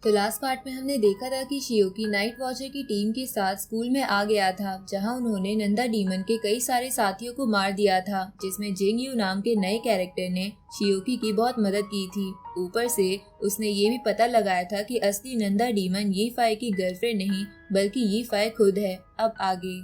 तो last part में हमने देखा था कि शियोकी नाइट वॉचर की टीम के साथ स्कूल में आ गया था, जहां उन्होंने नंदा डीमन के कई सारे साथियों को मार दिया था, जिसमें जिंग यू नाम के नए कैरेक्टर ने शियोकी की बहुत मदद की थी। ऊपर से उसने ये भी पता लगाया था कि असली नंदा डीमन यी फाई की गर्लफ्रेंड नहीं बल्कि यी फाई खुद है। अब आगे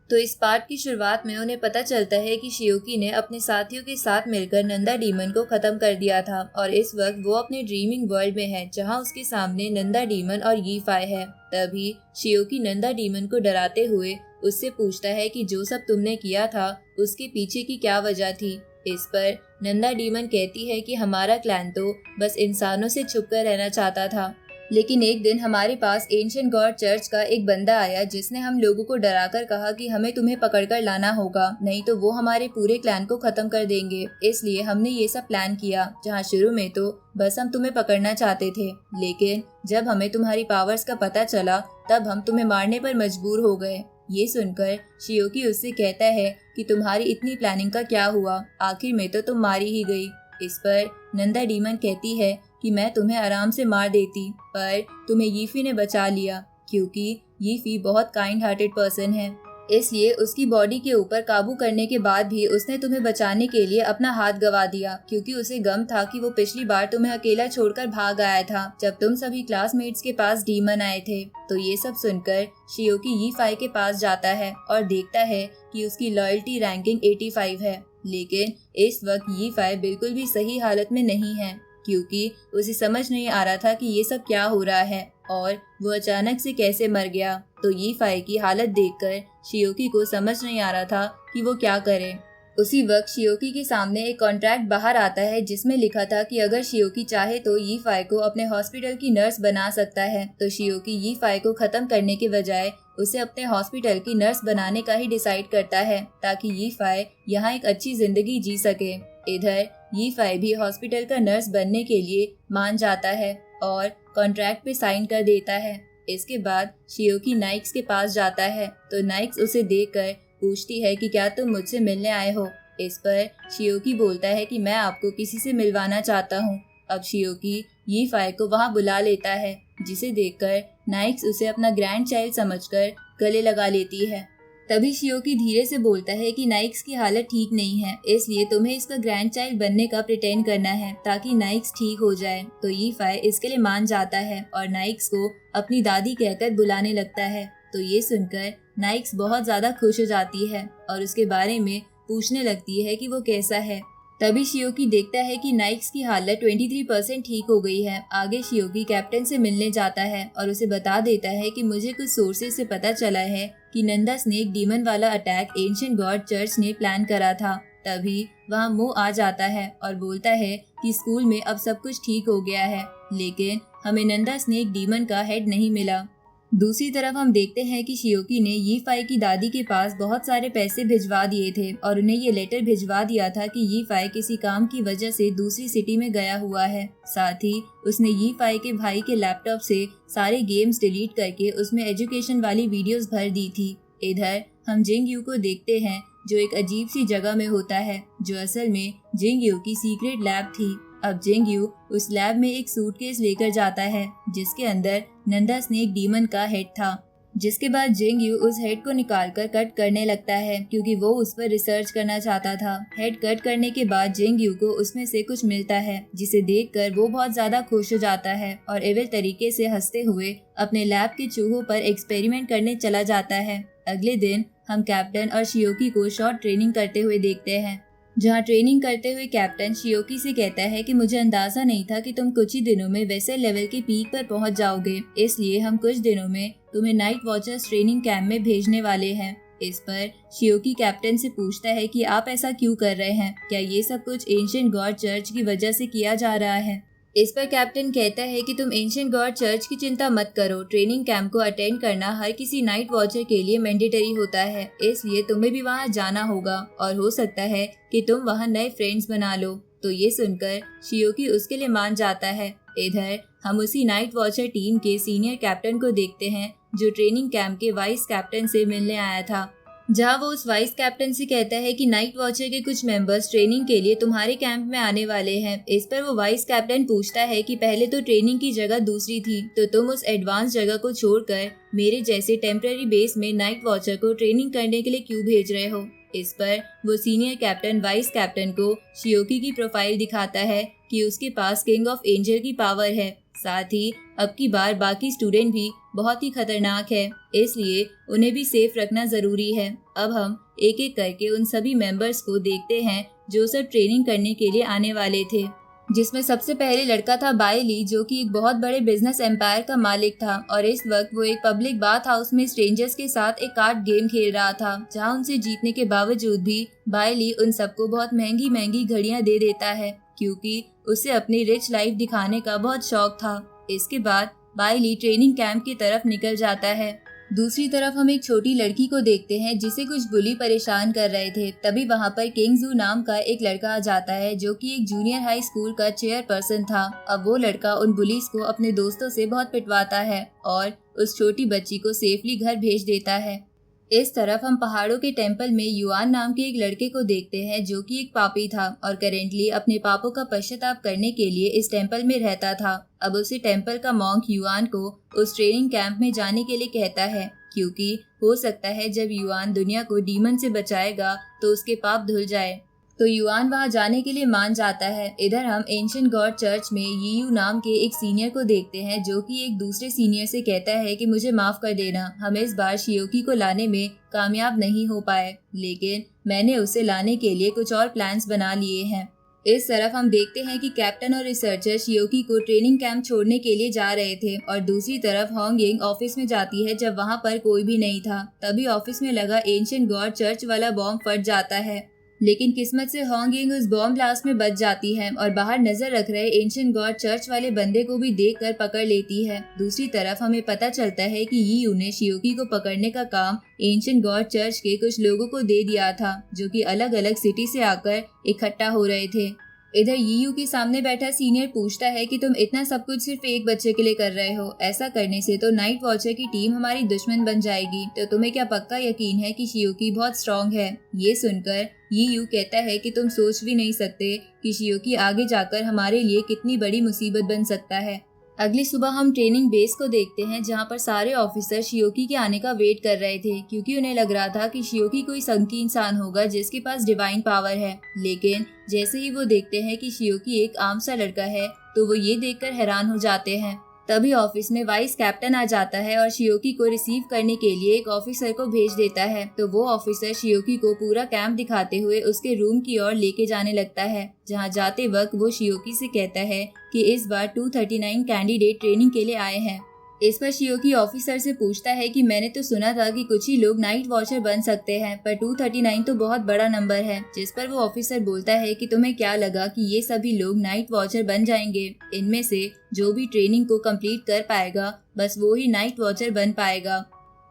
तो इस पार्ट की शुरुआत में उन्हें पता चलता है कि शियोकी ने अपने साथियों के साथ मिलकर नंदा डीमन को खत्म कर दिया था और इस वक्त वो अपने ड्रीमिंग वर्ल्ड में है, जहां उसके सामने नंदा डीमन और यी फाई है। तभी शियोकी नंदा डीमन को डराते हुए उससे पूछता है कि जो सब तुमने किया था उसके पीछे की क्या वजह थी। इस पर नंदा डीमन कहती है कि हमारा क्लैन तो बस इंसानों से छुपकर रहना चाहता था, लेकिन एक दिन हमारे पास एंशिएंट गॉड चर्च का एक बंदा आया जिसने हम लोगों को डराकर कहा कि हमें तुम्हें पकड़कर लाना होगा, नहीं तो वो हमारे पूरे क्लैन को खत्म कर देंगे। इसलिए हमने ये सब प्लान किया, जहाँ शुरू में तो बस हम तुम्हें पकड़ना चाहते थे, लेकिन जब हमें तुम्हारी पावर्स का पता चला तब हम तुम्हें मारने पर मजबूर हो गए। ये सुनकर शियोकी उससे कहता है कि तुम्हारी इतनी प्लानिंग का क्या हुआ, आखिर में तो तुम मारी ही गई। इस पर नंदा डीमन कहती है कि मैं तुम्हें आराम से मार देती, पर तुम्हें यीफी ने बचा लिया, क्योंकि यीफी बहुत काइंड हार्टेड पर्सन है, इसलिए उसकी बॉडी के ऊपर काबू करने के बाद भी उसने तुम्हें बचाने के लिए अपना हाथ गवा दिया, क्योंकि उसे गम था कि वो पिछली बार तुम्हें अकेला छोड़कर भाग आया था जब तुम सभी क्लासमेट्स के पास डीमन आए थे। तो ये सब सुनकर शियोकी यी फाई के पास जाता है और देखता है कि उसकी लॉयल्टी रैंकिंग 85 है, लेकिन इस वक्त यी फाई बिल्कुल भी सही हालत में नहीं है, क्योंकि उसे समझ नहीं आ रहा था कि ये सब क्या हो रहा है और वो अचानक से कैसे मर गया। तो यी फाई की हालत देखकर शियोकी को समझ नहीं आ रहा था कि वो क्या करे। उसी वक्त शियोकी के सामने एक कॉन्ट्रैक्ट बाहर आता है जिसमें लिखा था कि अगर शियोकी चाहे तो यी फाई को अपने हॉस्पिटल की नर्स बना सकता है। तो शियोकी यी फाई को खत्म करने के बजाय उसे अपने हॉस्पिटल की नर्स बनाने का ही डिसाइड करता है, ताकि यी फाई यहाँ एक अच्छी जिंदगी जी सके। इधर यी फाई भी हॉस्पिटल का नर्स बनने के लिए मान जाता है और कॉन्ट्रैक्ट पे साइन कर देता है। इसके बाद शियोकी नाइक्स के पास जाता है, तो नाइक्स उसे देखकर पूछती है कि क्या तुम मुझसे मिलने आए हो। इस पर शियोकी बोलता है कि मैं आपको किसी से मिलवाना चाहता हूँ। अब शियोकी यी फाई को वहाँ बुला लेता है, जिसे देखकर नाइक्स उसे अपना ग्रैंड चाइल्ड समझकर गले लगा लेती है। तभी शियोकी धीरे से बोलता है कि नाइक्स की हालत ठीक नहीं है, इसलिए तुम्हें इसका ग्रैंड चाइल्ड बनने का प्रिटेंड करना है ताकि नाइक्स ठीक हो जाए। तो यी फाई इसके लिए मान जाता है और नाइक्स को अपनी दादी कहकर बुलाने लगता है। तो ये सुनकर नाइक्स बहुत ज्यादा खुश हो जाती है और उसके बारे में पूछने लगती है कि वो कैसा है। तभी शियोकी देखता है कि नाइक्स की हालत 23% ठीक हो गई है। आगे शियोकी कैप्टन से मिलने जाता है और उसे बता देता है कि मुझे कुछ सोर्सेज से पता चला है कि नंदा स्नेक डीमन वाला अटैक एंशिएंट गॉड चर्च ने प्लान करा था। तभी वहाँ मो आ जाता है और बोलता है कि स्कूल में अब सब कुछ ठीक हो गया है, लेकिन हमें नंदा स्नेक डीमन का हेड नहीं मिला। दूसरी तरफ हम देखते हैं कि शियोकी ने यी फाई की दादी के पास बहुत सारे पैसे भिजवा दिए थे और उन्हें ये लेटर भिजवा दिया था कि यी फाई किसी काम की वजह से दूसरी सिटी में गया हुआ है। साथ ही उसने यी फाई के भाई के लैपटॉप से सारे गेम्स डिलीट करके उसमें एजुकेशन वाली वीडियोस भर दी थी। इधर हम जिंग यू को देखते हैं जो एक अजीब सी जगह में होता है, जो असल में जिंग यू की सीक्रेट लैब थी। अब जिंग यू उस लैब में एक सूटकेस लेकर जाता है जिसके अंदर नंदा स्नेक डीमन का हेड था, जिसके बाद जिंग यू उस हेड को निकालकर कट करने लगता है क्योंकि वो उस पर रिसर्च करना चाहता था। हेड कट करने के बाद जिंग यू को उसमें से कुछ मिलता है, जिसे देखकर वो बहुत ज्यादा खुश हो जाता है और एविल तरीके से हंसते हुए अपने लैब के चूहों पर एक्सपेरिमेंट करने चला जाता है। अगले दिन हम कैप्टन और शियोकी को शॉर्ट ट्रेनिंग करते हुए देखते हैं, जहाँ ट्रेनिंग करते हुए कैप्टन शियोकी से कहता है कि मुझे अंदाजा नहीं था कि तुम कुछ ही दिनों में वैसे लेवल के पीक पर पहुंच जाओगे, इसलिए हम कुछ दिनों में तुम्हें नाइट वॉचर्स ट्रेनिंग कैंप में भेजने वाले हैं। इस पर शियोकी कैप्टन से पूछता है कि आप ऐसा क्यों कर रहे हैं, क्या ये सब कुछ एंशिएंट गॉड चर्च की वजह से किया जा रहा है। इस पर कैप्टन कहता है कि तुम एंशिएंट गॉड चर्च की चिंता मत करो, ट्रेनिंग कैंप को अटेंड करना हर किसी नाइट वॉचर के लिए मैंडेटरी होता है, इसलिए तुम्हें भी वहां जाना होगा और हो सकता है कि तुम वहां नए फ्रेंड्स बना लो। तो ये सुनकर शियोकी उसके लिए मान जाता है। इधर हम उसी नाइट वॉचर टीम के सीनियर कैप्टन को देखते हैं जो ट्रेनिंग कैंप के वाइस कैप्टन से मिलने आया था। जहां वो उस वाइस कैप्टन से कहता है कि नाइट वॉचर के कुछ मेंबर्स ट्रेनिंग के लिए तुम्हारे कैंप में आने वाले हैं। इस पर वो वाइस कैप्टन पूछता है कि पहले तो ट्रेनिंग की जगह दूसरी थी, तो तुम उस एडवांस जगह को छोड़कर मेरे जैसे टेम्पररी बेस में नाइट वॉचर को ट्रेनिंग करने के लिए क्यों भेज रहे हो। इस पर वो सीनियर कैप्टन वाइस कैप्टन को शियोकी की प्रोफाइल दिखाता है कि उसके पास किंग ऑफ एंजल की पावर है, साथ ही अब की बार बाकी स्टूडेंट भी बहुत ही खतरनाक है, इसलिए उन्हें भी सेफ रखना जरूरी है। अब हम एक एक करके उन सभी मेंबर्स को देखते हैं जो सब ट्रेनिंग करने के लिए आने वाले थे, जिसमें सबसे पहले लड़का था बायली, जो कि एक बहुत बड़े बिजनेस एम्पायर का मालिक था और इस वक्त वो एक पब्लिक बाथ हाउस में स्ट्रेंजर्स के साथ एक कार्ड गेम खेल रहा था, जहां उनसे जीतने के बावजूद भी बायली उन सबको बहुत महंगी महंगी घड़ियां दे देता है, क्योंकि उसे अपनी रिच लाइफ दिखाने का बहुत शौक था। इसके बाद बायली ट्रेनिंग कैंप की तरफ निकल जाता है। दूसरी तरफ हम एक छोटी लड़की को देखते हैं जिसे कुछ बुली परेशान कर रहे थे। तभी वहाँ पर किंग जू नाम का एक लड़का आ जाता है, जो कि एक जूनियर हाई स्कूल का चेयरपर्सन था। अब वो लड़का उन बुलीज को अपने दोस्तों से बहुत पिटवाता है और उस छोटी बच्ची को सेफली घर भेज देता है। इस तरफ हम पहाड़ों के टेम्पल में युआन नाम के एक लड़के को देखते हैं, जो कि एक पापी था और करेंटली अपने पापों का पश्चाताप करने के लिए इस टेम्पल में रहता था। अब उसे टेम्पल का मॉन्क युआन को उस ट्रेनिंग कैंप में जाने के लिए कहता है, क्योंकि हो सकता है जब युआन दुनिया को डीमन से बचाएगा तो उसके पाप धुल जाए। तो युआन वहां जाने के लिए मान जाता है। इधर हम एंशिएंट गॉड चर्च में यीयू नाम के एक सीनियर को देखते हैं, जो कि एक दूसरे सीनियर से कहता है कि मुझे माफ कर देना, हम इस बार शियोकी को लाने में कामयाब नहीं हो पाए, लेकिन मैंने उसे लाने के लिए कुछ और प्लान्स बना लिए हैं। इस तरफ हम देखते हैं कि कैप्टन और रिसर्चर शियोकी को ट्रेनिंग कैंप छोड़ने के लिए जा रहे थे और दूसरी तरफ होंगिंग ऑफिस में जाती है जब वहां पर कोई भी नहीं था। तभी ऑफिस में लगा एंशिएंट गॉड चर्च वाला बॉम्ब फट जाता है, लेकिन किस्मत से होंगिंग उस बॉम्ब ब्लास्ट में बच जाती है और बाहर नजर रख रहे एंशिएंट गॉड चर्च वाले बंदे को भी देखकर पकड़ लेती है। दूसरी तरफ हमें पता चलता है कि यीयू ने शियोकी को पकड़ने का काम एंशिएंट गॉड चर्च के कुछ लोगों को दे दिया था, जो कि अलग अलग सिटी से आकर इकट्ठा हो रहे थे। इधर यीयू के सामने बैठा सीनियर पूछता है कि तुम इतना सब कुछ सिर्फ एक बच्चे के लिए कर रहे हो, ऐसा करने से तो नाइट वॉचर की टीम हमारी दुश्मन बन जाएगी, तो तुम्हें क्या पक्का यकीन है कि शियोकी बहुत स्ट्रांग है। ये सुनकर यीयू कहता है कि तुम सोच भी नहीं सकते कि शियोकी आगे जाकर हमारे लिए कितनी बड़ी मुसीबत बन सकता है। अगली सुबह हम ट्रेनिंग बेस को देखते हैं, जहां पर सारे ऑफिसर शियोकी के आने का वेट कर रहे थे, क्योंकि उन्हें लग रहा था कि शियोकी कोई संकी इंसान होगा जिसके पास डिवाइन पावर है। लेकिन जैसे ही वो देखते हैं कि शियोकी एक आम सा लड़का है, तो वो ये देखकर हैरान हो जाते हैं। तभी ऑफिस में वाइस कैप्टन आ जाता है और शियोकी को रिसीव करने के लिए एक ऑफिसर को भेज देता है। तो वो ऑफिसर शियोकी को पूरा कैंप दिखाते हुए उसके रूम की ओर लेके जाने लगता है, जहां जाते वक्त वो शियोकी से कहता है कि इस बार 239 कैंडिडेट ट्रेनिंग के लिए आए हैं। इस पर शियोकी ऑफिसर से पूछता है कि मैंने तो सुना था कि कुछ ही लोग नाइट वॉचर बन सकते हैं, पर 239 तो बहुत बड़ा नंबर है। जिस पर वो ऑफिसर बोलता है कि तुम्हें क्या लगा कि ये सभी लोग नाइट वॉचर बन जाएंगे, इनमें से जो भी ट्रेनिंग को कंप्लीट कर पाएगा बस वो ही नाइट वॉचर बन पाएगा।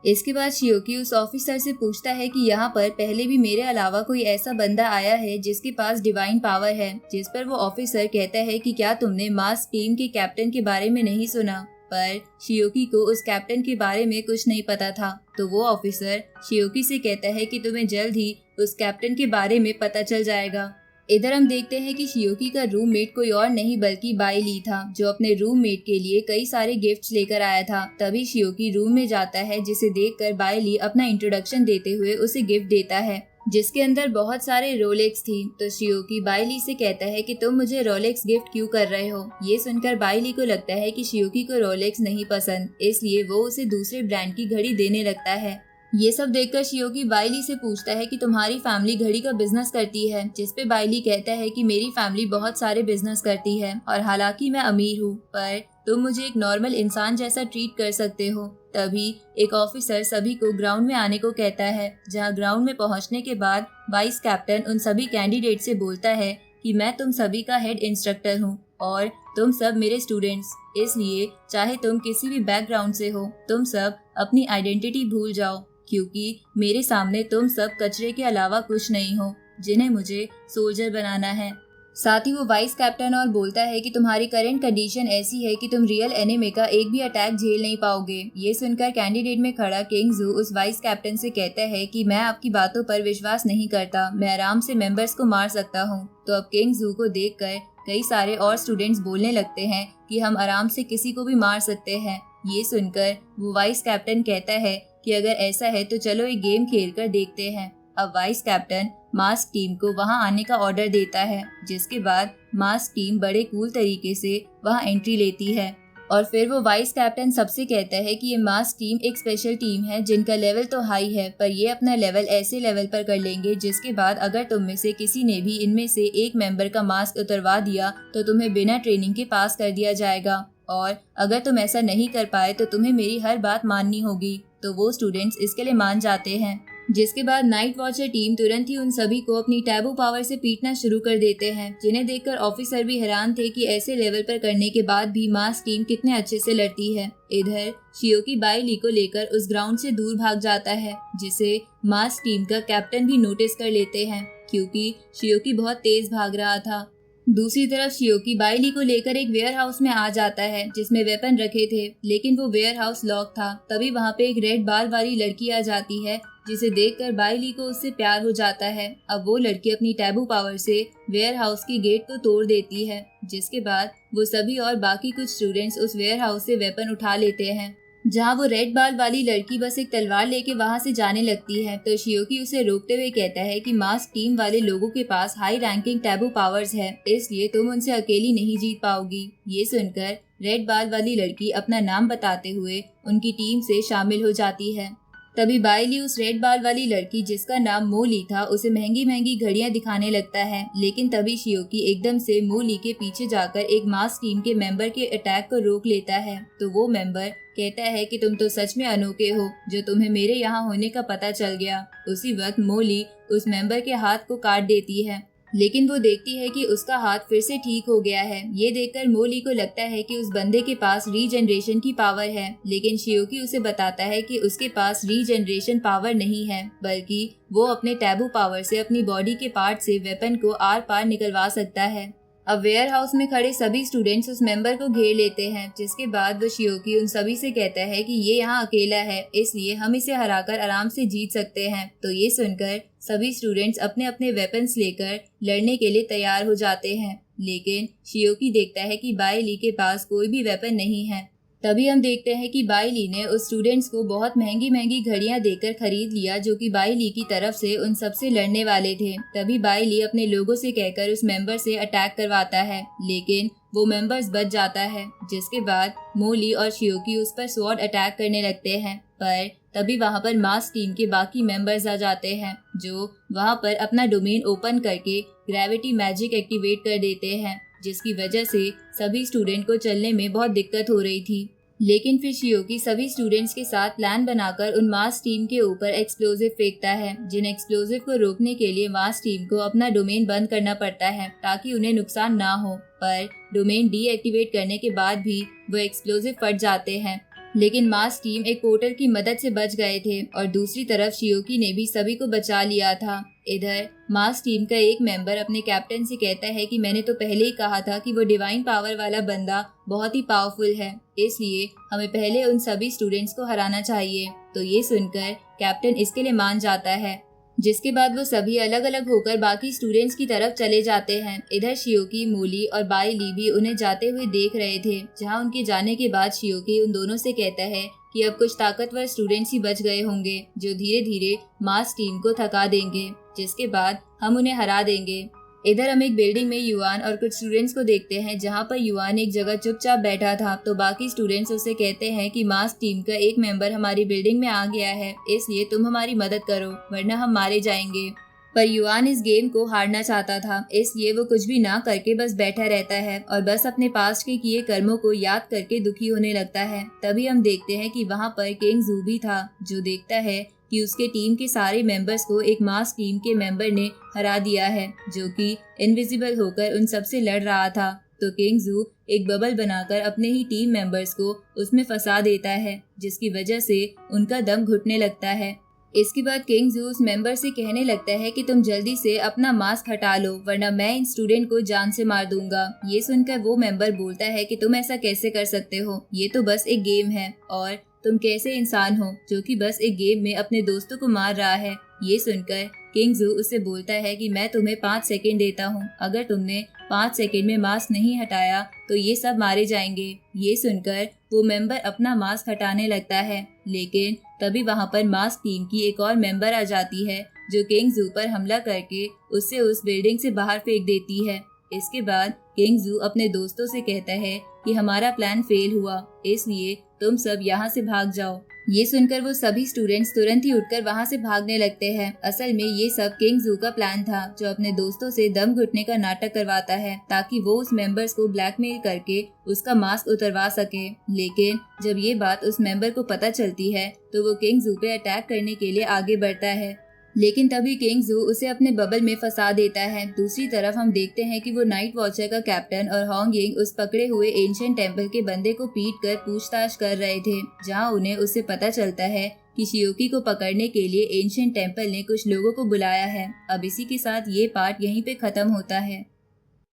इसके बाद शियोकी उस ऑफिसर से पूछता है कि यहाँ पर पहले भी मेरे अलावा कोई ऐसा बंदा आया है जिसके पास डिवाइन पावर है। जिस पर वो ऑफिसर कहता है कि क्या तुमने मास टीम के कैप्टन के बारे में नहीं सुना, पर शियोकी को उस कैप्टन के बारे में कुछ नहीं पता था। तो वो ऑफिसर शियोकी से कहता है कि तुम्हें जल्द ही उस कैप्टन के बारे में पता चल जाएगा। इधर हम देखते हैं कि शियोकी का रूममेट कोई और नहीं बल्कि बायली था, जो अपने रूममेट के लिए कई सारे गिफ्ट्स लेकर आया था। तभी शियोकी रूम में जाता है, जिसे देखकर बायली अपना इंट्रोडक्शन देते हुए उसे गिफ्ट देता है, जिसके अंदर बहुत सारे रोलेक्स थी। तो शियोकी बायली से कहता है कि तुम मुझे रोलेक्स गिफ्ट क्यों कर रहे हो। ये सुनकर बायली को लगता है कि शियोकी को रोलेक्स नहीं पसंद, इसलिए वो उसे दूसरे ब्रांड की घड़ी देने लगता है। ये सब देखकर शियोकी बायली से पूछता है कि तुम्हारी फैमिली घड़ी का बिजनेस करती है, जिस पे बायली कहता है कि मेरी फैमिली बहुत सारे बिजनेस करती है और हालांकि मैं अमीर हूँ, पर तुम मुझे एक नॉर्मल इंसान जैसा ट्रीट कर सकते हो। तभी एक ऑफिसर सभी को ग्राउंड में आने को कहता है, जहाँ ग्राउंड में पहुँचने के बाद वाइस कैप्टन उन सभी कैंडिडेट से बोलता है कि मैं तुम सभी का हेड इंस्ट्रक्टर हूँ और तुम सब मेरे स्टूडेंट्स, इसलिए चाहे तुम किसी भी बैकग्राउंड से हो, तुम सब अपनी आइडेंटिटी भूल जाओ, क्योंकि मेरे सामने तुम सब कचरे के अलावा कुछ नहीं हो, जिन्हें मुझे सोल्जर बनाना है। साथ ही वो वाइस कैप्टन और बोलता है कि तुम्हारी करंट कंडीशन ऐसी है कि तुम रियल एनिमे का एक भी अटैक झेल नहीं पाओगे। ये सुनकर कैंडिडेट में खड़ा किंग जू उस वाइस कैप्टन से कहता है कि मैं आपकी बातों पर विश्वास नहीं करता, मैं आराम से मेंबर्स को मार सकता हूँ। तो अब किंग जू को देखकर कई सारे और स्टूडेंट्स बोलने लगते हैं कि हम आराम से किसी को भी मार सकते हैं। ये सुनकर वो वाइस कैप्टन कहता है कि अगर ऐसा है तो चलो एक गेम खेल कर देखते हैं। अब वाइस कैप्टन मास्क टीम को वहां आने का ऑर्डर देता है, जिसके बाद मास्क टीम बड़े कूल तरीके से वहां एंट्री लेती है। और फिर वो वाइस कैप्टन सबसे कहता है कि ये मास्क टीम एक स्पेशल टीम है जिनका लेवल तो हाई है, पर ये अपना लेवल ऐसे लेवल पर कर लेंगे जिसके बाद अगर तुम में से किसी ने भी इनमें से एक मेंबर का मास्क उतरवा दिया तो तुम्हें बिना ट्रेनिंग के पास कर दिया जाएगा, और अगर तुम ऐसा नहीं कर पाए तो तुम्हें मेरी हर बात माननी होगी। तो वो स्टूडेंट्स इसके लिए मान जाते हैं, जिसके बाद नाइट वॉचर टीम तुरंत ही उन सभी को अपनी टैबू पावर से पीटना शुरू कर देते हैं, जिन्हें देखकर ऑफिसर भी हैरान थे कि ऐसे लेवल पर करने के बाद भी मास्क टीम कितने अच्छे से लड़ती है। इधर शियोकी बाई ली को लेकर उस ग्राउंड से दूर भाग जाता है, जिसे मास्क टीम का कैप्टन भी नोटिस कर लेते हैं क्योंकि शियोकी बहुत तेज भाग रहा था। दूसरी तरफ शियोकी बाई ली को लेकर एक वेयर हाउस में आ जाता है जिसमें वेपन रखे थे, लेकिन वो वेयर हाउस लॉक था। तभी वहाँ पे एक रेड बाल वाली लड़की आ जाती है, जिसे देखकर बाई ली को उससे प्यार हो जाता है। अब वो लड़की अपनी टैबू पावर से वेयर हाउस की गेट को तोड़ देती है, जिसके बाद वो सभी और बाकी कुछ स्टूडेंट्स उस वेयर हाउस से वेपन उठा लेते हैं। जहाँ वो रेड बाल वाली लड़की बस एक तलवार लेके वहाँ से जाने लगती है तो शियोकी उसे रोकते हुए कहता है कि मास्क टीम वाले लोगों के पास हाई रैंकिंग टैबू पावर्स है, इसलिए तुम उनसे अकेली नहीं जीत पाओगी। ये सुनकर रेड बाल वाली लड़की अपना नाम बताते हुए उनकी टीम से शामिल हो जाती है। तभी बाई ली उस रेड बाल वाली लड़की जिसका नाम मोली था उसे महंगी महंगी घड़ियां दिखाने लगता है, लेकिन तभी शियोकी एकदम से मोली के पीछे जाकर एक मास्क टीम के मेंबर के अटैक को रोक लेता है। तो वो मेंबर कहता है कि तुम तो सच में अनोखे हो, जो तुम्हें मेरे यहाँ होने का पता चल गया। उसी वक्त मोली उस मेंबर के हाथ को काट देती है, लेकिन वो देखती है कि उसका हाथ फिर से ठीक हो गया है। ये देखकर मोली को लगता है कि उस बंदे के पास रीजनरेशन की पावर है, लेकिन शियोकी उसे बताता है कि उसके पास रीजनरेशन पावर नहीं है, बल्कि वो अपने टैबू पावर से अपनी बॉडी के पार्ट से वेपन को आर पार निकलवा सकता है। अब वेयर हाउस में खड़े सभी स्टूडेंट्स उस मेंबर को घेर लेते हैं, जिसके बाद वो शियोकी उन सभी से कहता है कि ये यहाँ अकेला है, इसलिए हम इसे हराकर आराम से जीत सकते हैं। तो ये सुनकर सभी स्टूडेंट्स अपने अपने वेपन्स लेकर लड़ने के लिए तैयार हो जाते हैं, लेकिन शियोकी देखता है कि बाई ली के पास कोई भी वेपन नहीं है। तभी हम देखते हैं कि बाई ली ने उस स्टूडेंट्स को बहुत महंगी महंगी घड़ियां देकर खरीद लिया, जो कि बाई ली की तरफ से उन सबसे लड़ने वाले थे। तभी बाई ली अपने लोगों से कहकर उस मेंबर से अटैक करवाता है, लेकिन वो मेंबर्स बच जाता है, जिसके बाद मोली और शियोकी उस पर स्वॉर्ड अटैक करने लगते हैं। पर तभी वहाँ पर मास्क टीम के बाकी मेंबर्स आ जाते हैं, जो वहाँ पर अपना डोमेन ओपन करके ग्रेविटी मैजिक एक्टिवेट कर देते हैं, जिसकी वजह से सभी स्टूडेंट को चलने में बहुत दिक्कत हो रही थी। लेकिन फिर शियोकी सभी स्टूडेंट्स के साथ प्लान बनाकर उन मास्क टीम के ऊपर एक्सप्लोजिव फेंकता है, जिन एक्सप्लोजिव को रोकने के लिए मास्क टीम को अपना डोमेन बंद करना पड़ता है ताकि उन्हें नुकसान ना हो। पर डोमेन डीएक्टिवेट करने के बाद भी वो एक्सप्लोजिव फट जाते हैं, लेकिन मास्क टीम एक पोर्टर की मदद से बच गए थे और दूसरी तरफ शियोकी ने भी सभी को बचा लिया था। इधर मास्क टीम का एक मेंबर अपने कैप्टन से कहता है कि मैंने तो पहले ही कहा था कि वो डिवाइन पावर वाला बंदा बहुत ही पावरफुल है, इसलिए हमें पहले उन सभी स्टूडेंट्स को हराना चाहिए। तो ये सुनकर कैप्टन इसके लिए मान जाता है, जिसके बाद वो सभी अलग अलग होकर बाकी स्टूडेंट्स की तरफ चले जाते हैं। इधर शियोकी, मोली और बाई ली भी उन्हें जाते हुए देख रहे थे, जहां उनके जाने के बाद शियोकी उन दोनों से कहता है कि अब कुछ ताकतवर स्टूडेंट्स ही बच गए होंगे जो धीरे धीरे मास्क टीम को थका देंगे, जिसके बाद हम उन्हें हरा देंगे। इधर हम एक बिल्डिंग में युआन और कुछ स्टूडेंट्स को देखते हैं, जहां पर युआन एक जगह चुपचाप बैठा था। तो बाकी स्टूडेंट्स उसे कहते हैं कि मास्क टीम का एक मेंबर हमारी बिल्डिंग में आ गया है, इसलिए तुम हमारी मदद करो वरना हम मारे जाएंगे। पर युआन इस गेम को हारना चाहता था, इसलिए वो कुछ भी ना करके बस बैठा रहता है और बस अपने पास्ट के किए कर्मों को याद करके दुखी होने लगता है। तभी हम देखते हैं कि वहाँ पर किंग जू भी था, जो देखता है कि उसके टीम के सारे मेंबर्स को एक मास्क टीम के मेंबर ने हरा दिया है, जो कि इनविजिबल होकर उन सबसे लड़ रहा था। तो किंग जू एक बबल बनाकर अपने ही टीम मेंबर्स को उसमें फंसा देता है, जिसकी वजह से उनका दम घुटने लगता है। इसके बाद किंग जू उस मेंबर से कहने लगता है कि तुम जल्दी से अपना मास्क हटा लो वरना मैं इन स्टूडेंट को जान से मार दूंगा। ये सुनकर वो मेंबर बोलता है कि तुम ऐसा कैसे कर सकते हो, ये तो बस एक गेम है और तुम कैसे इंसान हो जो कि बस एक गेम में अपने दोस्तों को मार रहा है। ये सुनकर किंग जू उससे बोलता है कि मैं तुम्हें 5 सेकंड देता हूँ, अगर तुमने 5 सेकंड में मास्क नहीं हटाया तो ये सब मारे जाएंगे। ये सुनकर वो मेंबर अपना मास्क हटाने लगता है, लेकिन तभी वहाँ पर मास्क टीम की एक और मेंबर आ जाती है जो किंग जू पर हमला करके उससे उस बिल्डिंग से बाहर फेंक देती है। इसके बाद किंग जू अपने दोस्तों से कहता है कि हमारा प्लान फेल हुआ, इसलिए तुम सब यहाँ से भाग जाओ। ये सुनकर वो सभी स्टूडेंट्स तुरंत ही उठकर वहाँ से भागने लगते हैं। असल में ये सब किंग जू का प्लान था जो अपने दोस्तों से दम घुटने का नाटक करवाता है ताकि वो उस मेंबर्स को ब्लैकमेल करके उसका मास्क उतरवा सके। लेकिन जब ये बात उस मेंबर को पता चलती है तो वो किंग जू पे अटैक करने के लिए आगे बढ़ता है, लेकिन तभी किंग जू उसे अपने बबल में फंसा देता है। दूसरी तरफ हम देखते हैं कि वो नाइट वॉचर का कैप्टन और होंग यिंग उस पकड़े हुए एंशिएंट टेंपल के बंदे को पीट कर पूछताछ कर रहे थे, जहां उन्हें उससे पता चलता है कि शियोकी को पकड़ने के लिए एंशिएंट टेंपल ने कुछ लोगों को बुलाया है। अब इसी के साथ ये पार्ट यहीं पे खत्म होता है।